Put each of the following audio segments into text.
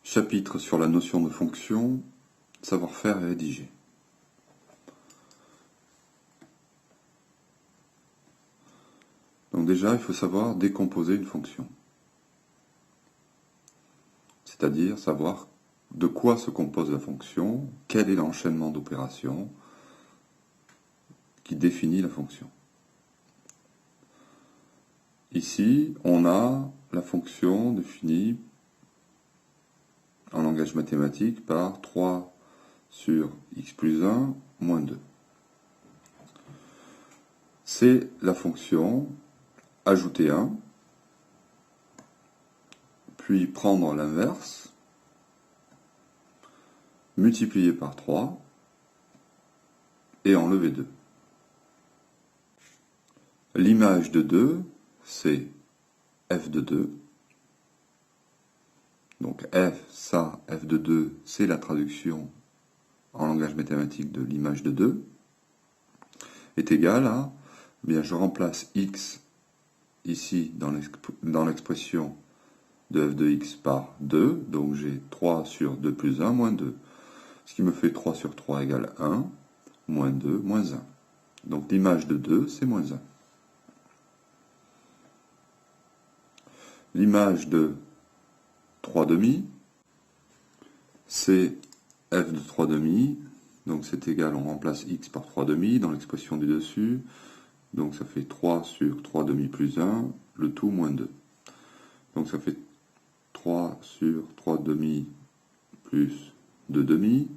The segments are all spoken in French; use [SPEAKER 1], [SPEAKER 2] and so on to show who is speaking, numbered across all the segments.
[SPEAKER 1] Chapitre sur la notion de fonction, savoir-faire et rédiger. Donc déjà, il faut savoir décomposer une fonction. C'est-à-dire savoir de quoi se compose la fonction, quel est l'enchaînement d'opérations qui définit la fonction. Ici, on a la fonction définie en langage mathématique par 3 sur x plus 1 moins 2. C'est la fonction ajouter 1, puis prendre l'inverse, multiplier par 3 et enlever 2. L'image de 2, c'est f de 2. Donc f de 2, c'est la traduction en langage mathématique de l'image de 2, est égal à, je remplace x ici dans l'expression de f de x par 2, donc j'ai 3 sur 2 plus 1 moins 2, ce qui me fait 3 sur 3 égale 1, moins 2, moins 1. Donc l'image de 2, c'est moins 1. L'image de 3 demi, c'est f de 3 demi, donc c'est égal, on remplace x par 3 demi dans l'expression du dessus, donc ça fait 3 sur 3 demi plus 1, le tout moins 2. Donc ça fait 3 sur 3 demi plus 2 demi,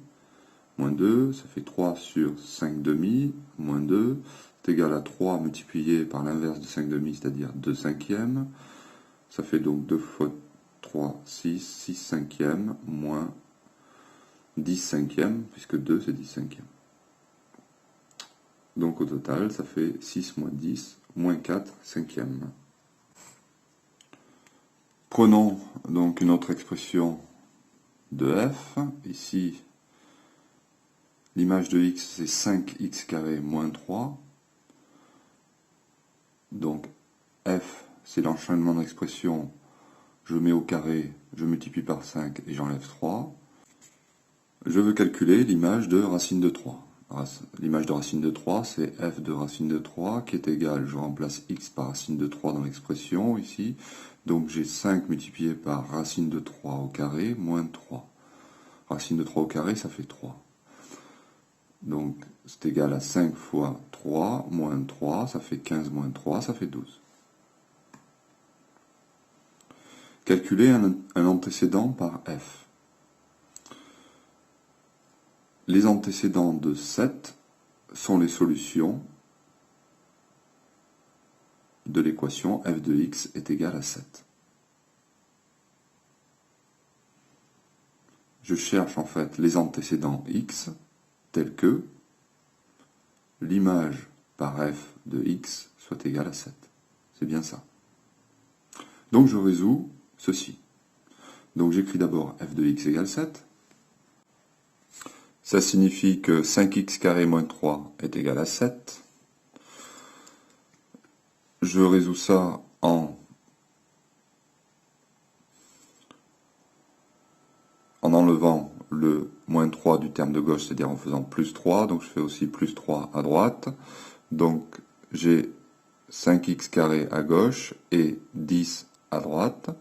[SPEAKER 1] moins 2, ça fait 3 sur 5 demi, moins 2, c'est égal à 3 multiplié par l'inverse de 5 demi, c'est-à-dire 2 cinquièmes, ça fait donc 2 fois 3, 6 cinquièmes, moins 10 cinquièmes, puisque 2 c'est 10 cinquièmes. Donc au total, ça fait 6 moins 10, moins 4 cinquièmes. Prenons donc une autre expression de f. Ici, l'image de x, c'est 5x carré moins 3. Donc f, c'est l'enchaînement d'expressions. Je mets au carré, je multiplie par 5 et j'enlève 3. Je veux calculer l'image de racine de 3. L'image de racine de 3, c'est f de racine de 3 qui est égal, je remplace x par racine de 3 dans l'expression ici. Donc j'ai 5 multiplié par racine de 3 au carré, moins 3. Racine de 3 au carré, ça fait 3. Donc c'est égal à 5 fois 3, moins 3, ça fait 15 moins 3, ça fait 12. Calculer un antécédent par f. Les antécédents de 7 sont les solutions de l'équation f de x est égal à 7. Je cherche en fait les antécédents x tels que l'image par f de x soit égale à 7. C'est bien ça. Donc je résous ceci. Donc j'écris d'abord f de x égale 7. Ça signifie que 5x carré moins 3 est égal à 7. Je résous ça en enlevant le moins 3 du terme de gauche, c'est-à-dire en faisant plus 3, donc je fais aussi plus 3 à droite. Donc j'ai 5x carré à gauche et 10 à droite.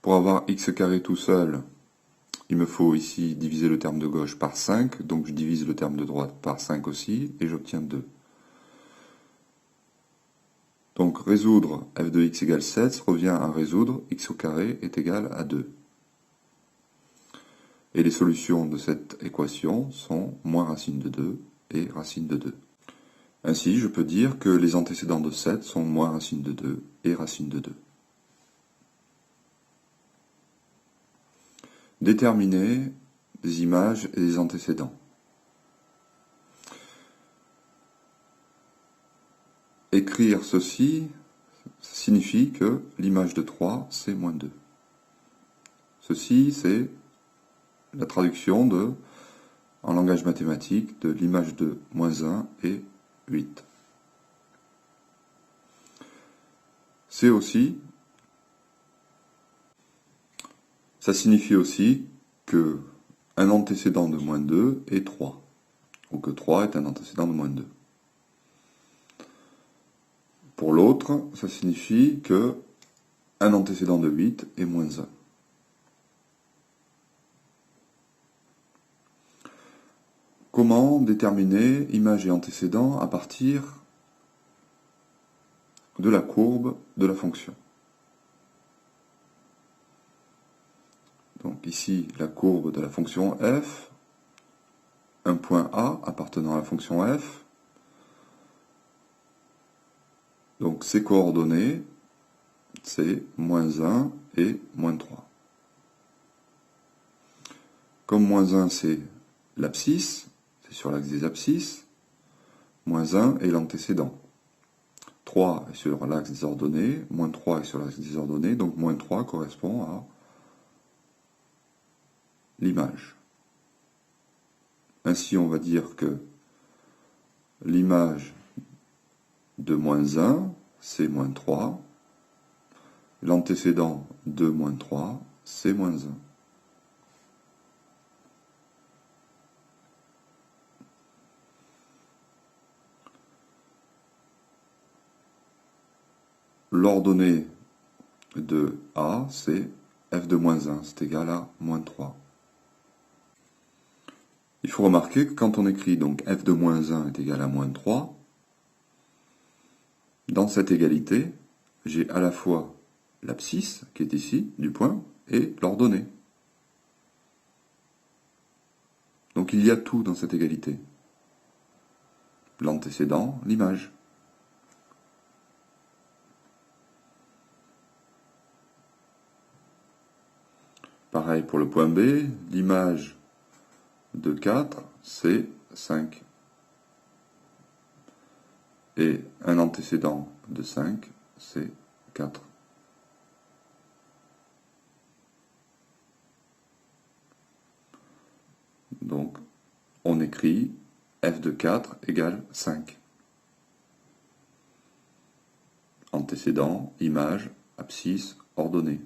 [SPEAKER 1] Pour avoir x carré tout seul, il me faut ici diviser le terme de gauche par 5, donc je divise le terme de droite par 5 aussi, et j'obtiens 2. Donc résoudre f de x égale 7 revient à résoudre x au carré est égal à 2. Et les solutions de cette équation sont moins racine de 2 et racine de 2. Ainsi, je peux dire que les antécédents de 7 sont moins racine de 2 et racine de 2. Déterminer des images et des antécédents. Écrire ceci signifie que l'image de 3, c'est moins 2. Ceci, c'est la traduction en langage mathématique de l'image de moins 1 et 8. C'est aussi Ça signifie aussi que un antécédent de moins 2 est 3, ou que 3 est un antécédent de moins 2. Pour l'autre, ça signifie que un antécédent de 8 est moins 1. Comment déterminer image et antécédent à partir de la courbe de la fonction? Donc ici, la courbe de la fonction f, un point A appartenant à la fonction f. Donc ses coordonnées, c'est moins 1 et moins 3. Comme moins 1, c'est l'abscisse, c'est sur l'axe des abscisses, moins 1 est l'antécédent. 3 est sur l'axe des ordonnées, moins 3 est sur l'axe des ordonnées, donc moins 3 correspond à l'image. Ainsi, on va dire que l'image de moins 1, c'est moins 3. L'antécédent de moins 3, c'est moins 1. L'ordonnée de A, c'est f de moins 1, c'est égal à moins 3. Il faut remarquer que quand on écrit donc f de moins 1 est égal à moins 3, dans cette égalité, j'ai à la fois l'abscisse, qui est ici, du point, et l'ordonnée. Donc il y a tout dans cette égalité. L'antécédent, l'image. Pareil pour le point B, l'image de 4, c'est 5. Et un antécédent de 5, c'est 4. Donc, on écrit f de 4 égale 5. Antécédent, image, abscisse, ordonnée.